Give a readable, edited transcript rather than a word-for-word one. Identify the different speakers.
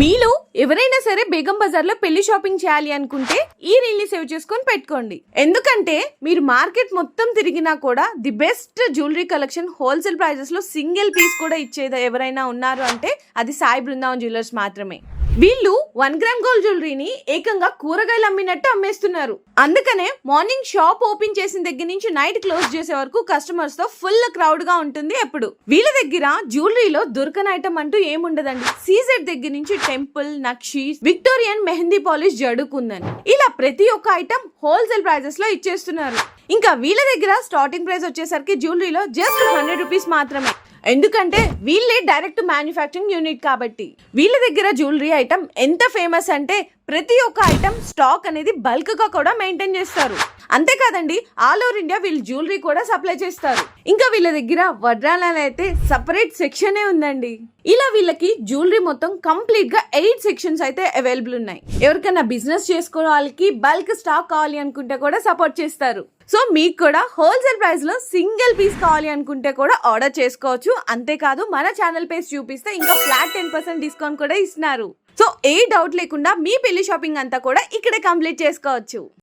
Speaker 1: మీలో ఎవరైనా సరే బేగం బజార్ లో పెళ్లి షాపింగ్ చేయాలి అనుకుంటే ఈ రీల్ ని సేవ్ చేసుకొని పెట్టుకోండి. ఎందుకంటే మీరు మార్కెట్ మొత్తం తిరిగినా కూడా the best jewellery collection wholesale prices లో సింగిల్ పీస్ కూడా ఇచ్చేది ఎవరైనా ఉన్నారు అంటే అది సాయి బృందావన్ జ్యువెలర్స్ మాత్రమే. వీళ్ళు 1 గ్రామ్ గోల్డ్ జ్యువెలరీని ఏకంగా కూరగాయలు అమ్మినట్టు అమ్మేస్తున్నారు. అందుకనే మార్నింగ్ షాప్ ఓపెన్ చేసిన దగ్గర నుంచి నైట్ క్లోజ్ చేసే వరకు కస్టమర్స్ తో ఫుల్ క్రౌడ్ గా ఉంటుంది. ఎప్పుడు వీళ్ళ దగ్గర జ్యువెలరీలో దొరకని ఐటమ్ అంటూ ఏముండదండి. సీజెడ్ దగ్గర నుంచి టెంపుల్, నక్షి, విక్టోరియన్ మెహందీ పాలిష్, జడుకుందని ఇలా ప్రతి ఒక్క ఐటమ్ హోల్సేల్ ప్రైజెస్ లో ఇచ్చేస్తున్నారు. ఇంకా వీళ్ళ దగ్గర స్టార్టింగ్ ప్రైస్ వచ్చేసరికి జ్యువెలరీలో జస్ట్ 100 రూపీస్ మాత్రమే. ఎందుకంటే వీళ్ళే డైరెక్ట్ మ్యానుఫ్యాక్చరింగ్ యూనిట్ కాబట్టి. వీళ్ళ దగ్గర జ్యువెలరీ ఐటమ్ ఎంత ఫేమస్ అంటే ప్రతి ఒక్క ఐటమ్ స్టాక్ అనేది బల్క్ గా కూడా మెయింటైన్ చేస్తారు. అంతేకాదండి, ఆల్ ఓవర్ ఇండియా వీళ్ళు జ్యువెలరీ కూడా సప్లై చేస్తారు. ఇంకా వీళ్ళ దగ్గర వడ్రాలలో అయితే సపరేట్ సెక్షనే ఉందండి. ఇలా వీళ్ళకి జ్యువెలరీ మొత్తం కంప్లీట్ గా 8 సెక్షన్స్ అయితే అవైలబుల్ ఉన్నాయి. ఎవరికైనా బిజినెస్ చేసుకోవాలకి బల్క్ స్టాక్ కావాలి అనుకుంటే కూడా సపోర్ట్ చేస్తారు. సో మీకు కూడా హోల్సేల్ ప్రైస్ లో సింగిల్ పీస్ కావాలి అనుకుంటే కూడా ఆర్డర్ చేసుకోవచ్చు. అంతేకాదు మన ఛానల్ పేజ్ చూపిస్తే ఇంకా ఫ్లాట్ 10% డిస్కౌంట్ కూడా ఇస్తున్నారు. సో ఏ డౌట్ లేకుండా మీ పెళ్లి షాపింగ్ అంతా కూడా ఇక్కడే కంప్లీట్ చేసుకోవచ్చు.